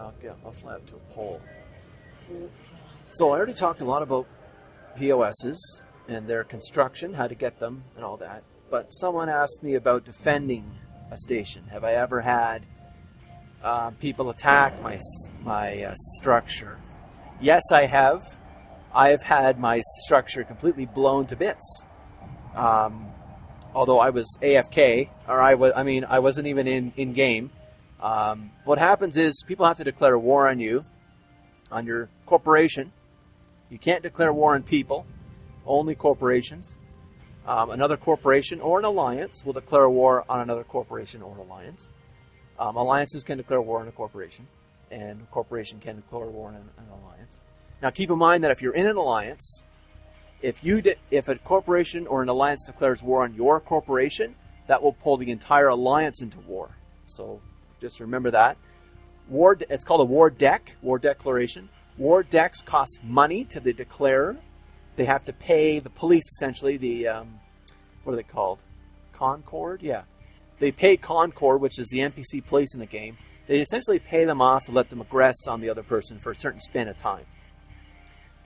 I'll fly up to a pole. So I already talked a lot about POSs and their construction, how to get them and all that. But someone asked me about defending a station. Have I ever had people attack my structure? Yes, I have. I have had my structure completely blown to bits. Although I was AFK, or I wasn't even in game. What happens is people have to declare war on you, on your corporation. You can't declare war on people, only corporations. Another corporation or an alliance will declare war on another corporation or alliance. Alliances can declare war on a corporation, and a corporation can declare war on an alliance. Now keep in mind that if you're in an alliance, if a corporation or an alliance declares war on your corporation, that will pull the entire alliance into war. So just remember that. It's called a war deck, war declaration. War decks cost money to the declarer. They have to pay the police, essentially, what are they called? Concord? Yeah. They pay Concord, which is the NPC police in the game. They essentially pay them off to let them aggress on the other person for a certain span of time.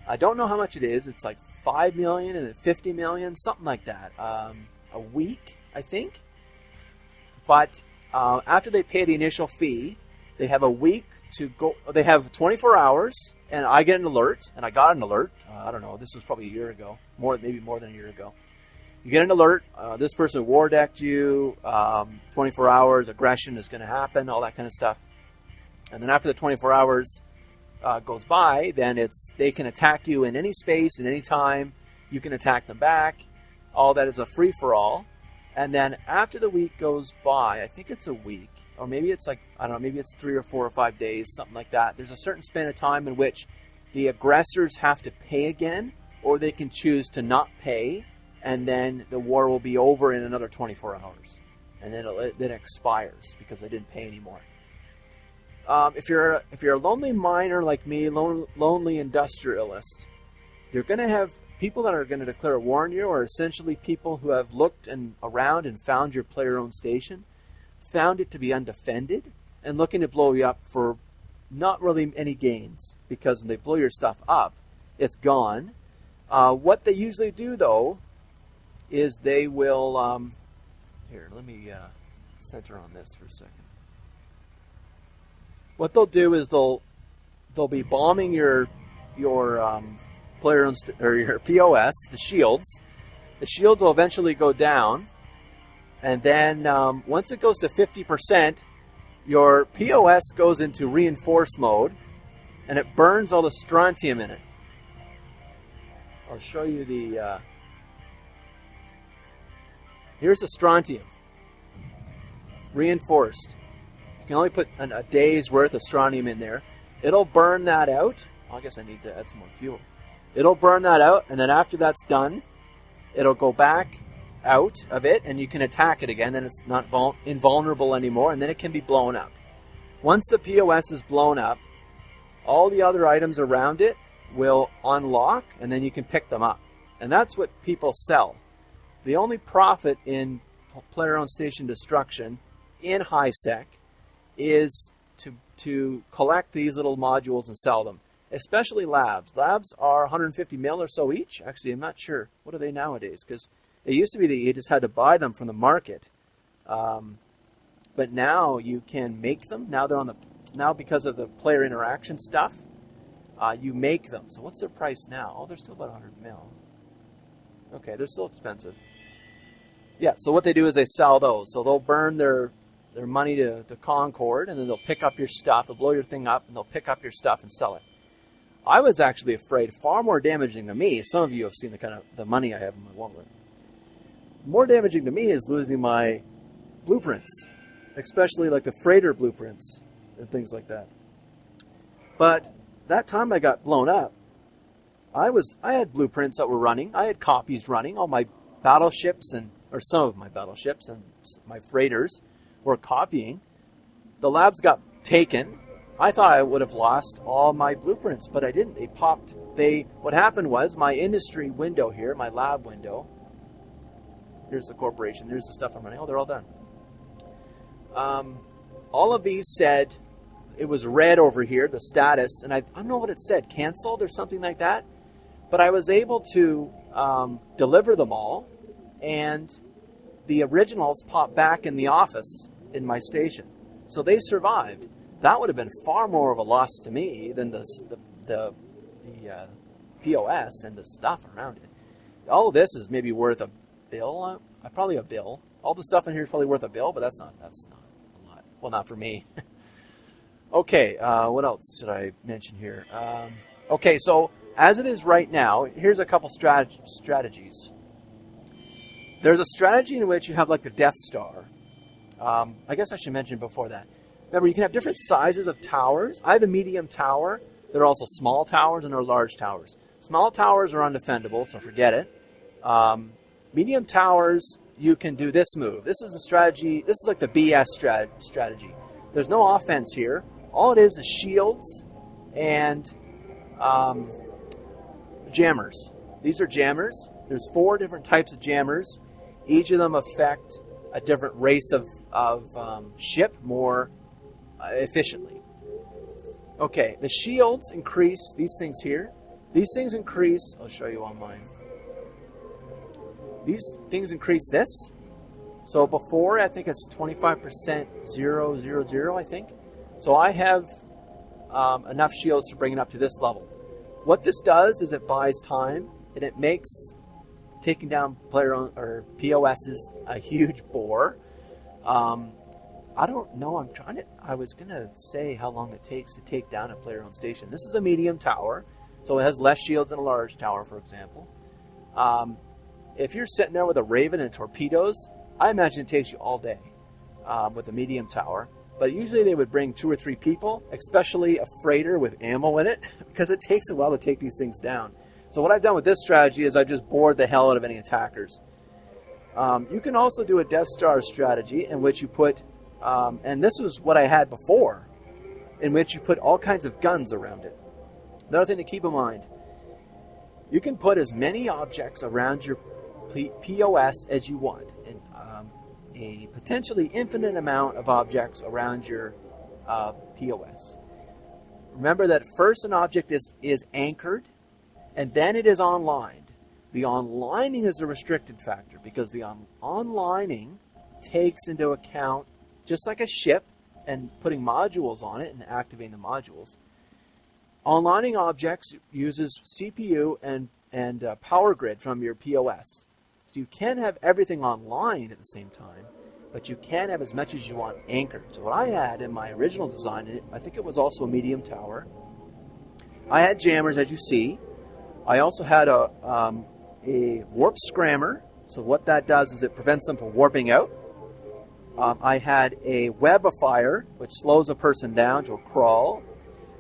I don't know how much it is. It's like 5 million and then 50 million, something like that. A week, I think. But after they pay the initial fee, they have a week to go. They have 24 hours, and I get an alert, and I got an alert. I don't know. This was probably a year ago, maybe more than a year ago. You get an alert. This person war decked you. 24 hours, aggression is going to happen, all that kind of stuff. And then after the 24 hours goes by, then they can attack you in any space, at any time. You can attack them back. All that is a free-for-all. And then after the week goes by, I think it's a week, or maybe it's like, I don't know, maybe it's 3 or 4 or 5 days, something like that. There's a certain span of time in which the aggressors have to pay again, or they can choose to not pay, and then the war will be over in another 24 hours. And then it expires because they didn't pay anymore. If you're a lonely miner like me, lonely industrialist, you're going to have people that are going to declare war on you are essentially people who have looked around and found your player-owned station, found it to be undefended, and looking to blow you up for not really any gains, because when they blow your stuff up, it's gone. What they usually do, though, is they will... here, let me center on this for a second. What they'll do is they'll be bombing your player-owned or your POS, the shields. The shields will eventually go down, and then once it goes to 50%, your POS goes into reinforce mode, and it burns all the strontium in it. I'll show you the... here's the strontium. Reinforced. You can only put a day's worth of strontium in there. It'll burn that out. I guess I need to add some more fuel. It'll burn that out, and then after that's done, it'll go back out of it, and you can attack it again. Then it's not invulnerable anymore, and then it can be blown up. Once the POS is blown up, all the other items around it will unlock, and then you can pick them up. And that's what people sell. The only profit in player-owned station destruction in high-sec is to collect these little modules and sell them, especially labs. Labs are 150 mil or so each. Actually, I'm not sure. What are they nowadays? Because it used to be that you just had to buy them from the market. But now you can make them. Now because of the player interaction stuff, you make them. So what's their price now? Oh, they're still about 100 mil. Okay, they're still expensive. Yeah, so what they do is they sell those. So they'll burn their money to Concord, and then they'll pick up your stuff. They'll blow your thing up, and they'll pick up your stuff and sell it. I was actually afraid, far more damaging to me. Some of you have seen the money I have in my wallet. More damaging to me is losing my blueprints, especially like the freighter blueprints and things like that. But that time I got blown up, I had blueprints that were running. I had copies running. All my battleships or some of my battleships and my freighters were copying. The labs got taken. I thought I would have lost all my blueprints, but I didn't. They popped. What happened was my industry window here, my lab window. Here's the corporation. Here's the stuff I'm running. Oh, they're all done. All of these said, it was red over here, the status, and I don't know what it said, canceled or something like that. But I was able to deliver them all, and the originals popped back in the office in my station. So they survived. That would have been far more of a loss to me than the POS and the stuff around it. All of this is maybe worth a bill, probably a bill. All the stuff in here is probably worth a bill, but that's not a lot. Well, not for me. Okay, what else should I mention here? Okay, so as it is right now, here's a couple strategies. There's a strategy in which you have like the Death Star. I guess I should mention before that. Remember, you can have different sizes of towers. I have a medium tower. There are also small towers and there are large towers. Small towers are undefendable, so forget it. Medium towers, you can do this move. This is a strategy. This is like the BS strategy. There's no offense here. All it is shields and jammers. These are jammers. There's 4 different types of jammers. Each of them affect a different race of ship more efficiently. Okay, the shields increase these things here. These things increase, I'll show you on mine. These things increase this. So before, I think it's 25% 000, I think. So I have enough shields to bring it up to this level. What this does is it buys time, and it makes taking down or POSs a huge bore. I don't know. I was going to say how long it takes to take down a player-owned station. This is a medium tower, so it has less shields than a large tower, for example. If you're sitting there with a Raven and torpedoes, I imagine it takes you all day with a medium tower. But usually they would bring 2 or 3 people, especially a freighter with ammo in it, because it takes a while to take these things down. So what I've done with this strategy is I've just bored the hell out of any attackers. You can also do a Death Star strategy in which you put, and this was what I had before, in which you put all kinds of guns around it. Another thing to keep in mind, you can put as many objects around your POS as you want, and a potentially infinite amount of objects around your POS. Remember that first an object is anchored, and then it is onlined. The onlining is a restricted factor because the onlining takes into account, just like a ship and putting modules on it and activating the modules, onlining objects uses CPU and power grid from your POS. So you can have everything online at the same time, but you can have as much as you want anchored. So what I had in my original design, I think it was also a medium tower, I had jammers, as you see. I also had a warp scrammer. So what that does is it prevents them from warping out. I had a web of fire, which slows a person down to a crawl.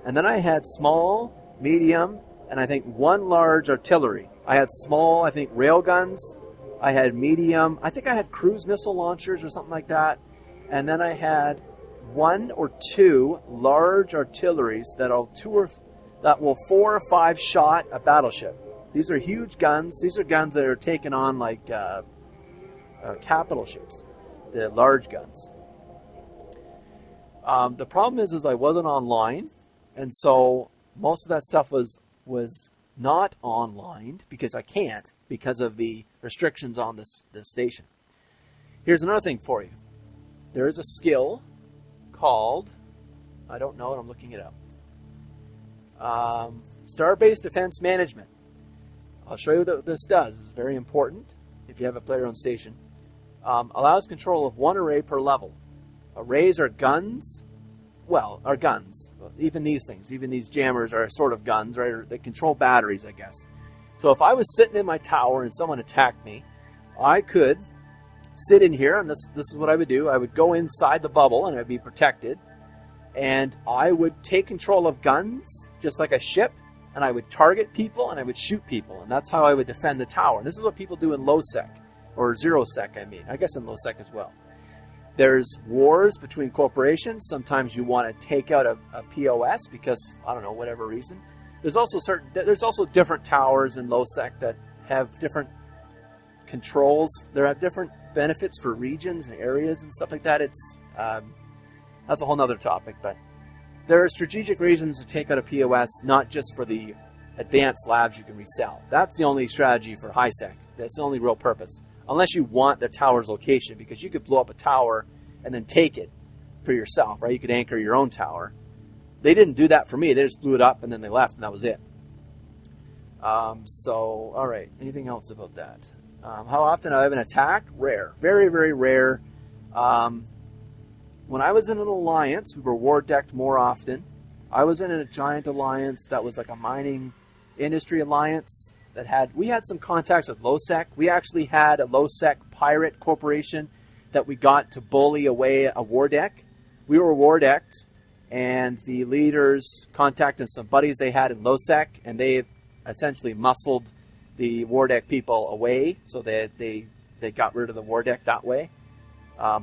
And then I had small, medium, and I think 1 large artillery. I had small, I think, rail guns. I had medium. I think I had cruise missile launchers or something like that. And then I had 1 or 2 large artilleries that will 4 or 5 shot a battleship. These are huge guns. These are guns that are taken on like capital ships, the large guns. The problem is I wasn't online, and so most of that stuff was not online because I can't, because of the restrictions on this station. Here's another thing for you. There is a skill called, I don't know it, I'm looking it up. Star-based defense management. I'll show you what this does. It's very important if you have a player-owned station. Allows control of 1 array per level. Arrays are guns. Well, are guns. Even these things, even these jammers are sort of guns, right? They control batteries, I guess. So if I was sitting in my tower and someone attacked me, I could sit in here, and this is what I would do. I would go inside the bubble, and I'd be protected. And I would take control of guns, just like a ship, and I would target people, and I would shoot people. And that's how I would defend the tower. And this is what people do in low-sec, or zero-sec, I mean. I guess in low-sec as well. There's wars between corporations. Sometimes you want to take out a POS because, I don't know, whatever reason. There's also different towers in low-sec that have different controls. There are different benefits for regions and areas and stuff like that. It's that's a whole nother topic, but there are strategic reasons to take out a POS, not just for the advanced labs you can resell. That's the only strategy for high-sec. That's the only real purpose. Unless you want the tower's location, because you could blow up a tower and then take it for yourself, right? You could anchor your own tower. They didn't do that for me. They just blew it up and then they left, and that was it. So, all right. Anything else about that? How often I have an attack? Rare. Very, very rare. When I was in an alliance, we were war decked more often. I was in a giant alliance that was like a mining industry alliance we had some contacts with low-sec. We actually had a low-sec pirate corporation that we got to bully away a war deck. We were war decked, and the leaders contacted some buddies they had in low-sec, and they essentially muscled the war deck people away, so they got rid of the war deck that way.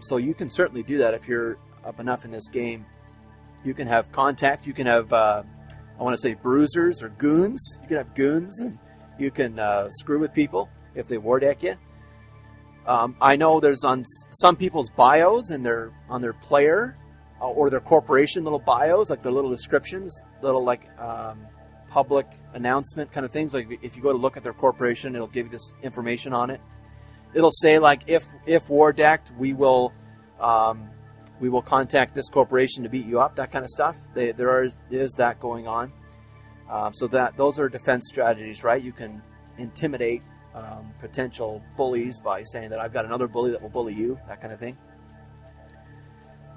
So you can certainly do that if you're up enough in this game. You can have contact. You can have, I want to say, bruisers or goons. You can have goons, and you can screw with people if they war deck you. I know there's on some people's bios and on their player or their corporation little bios, like their little descriptions, little like public announcement kind of things. Like if you go to look at their corporation, it'll give you this information on it. It'll say like if war decked, we will contact this corporation to beat you up. That kind of stuff. There is that going on. So those are defense strategies, right? You can intimidate potential bullies by saying that I've got another bully that will bully you, that kind of thing.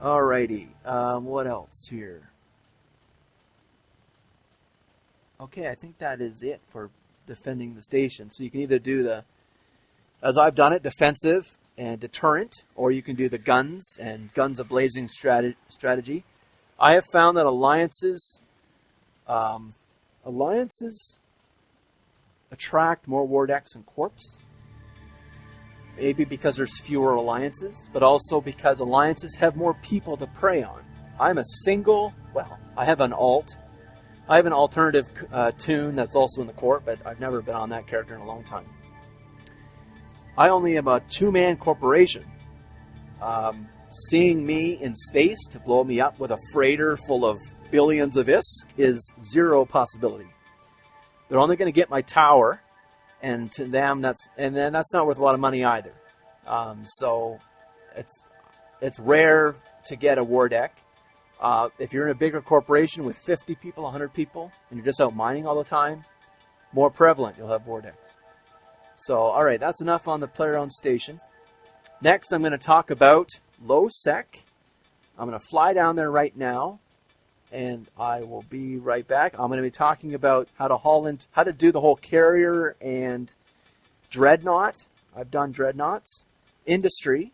Alrighty, what else here? Okay, I think that is it for defending the station. So you can either do as I've done it, defensive and deterrent, or you can do the guns and guns a-blazing strategy. I have found that alliances attract more war decks and corps. Maybe because there's fewer alliances, but also because alliances have more people to prey on. I have an alternative tune that's also in the corp, but I've never been on that character in a long time. I only am a two-man corporation. Seeing me in space to blow me up with a freighter full of billions of ISK is zero possibility. They're only going to get my tower, and to them that's not worth a lot of money either. So it's rare to get a war deck. If you're in a bigger corporation with 50 people, 100 people, and you're just out mining all the time, more prevalent, you'll have war decks. So, all right, that's enough on the player-owned station. Next, I'm going to talk about low-sec. I'm going to fly down there right now, and I will be right back. I'm going to be talking about how to do the whole carrier and dreadnought. I've done dreadnoughts, industry,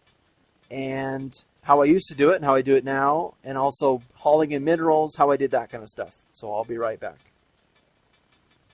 and how I used to do it and how I do it now, and also hauling in minerals, how I did that kind of stuff. So I'll be right back.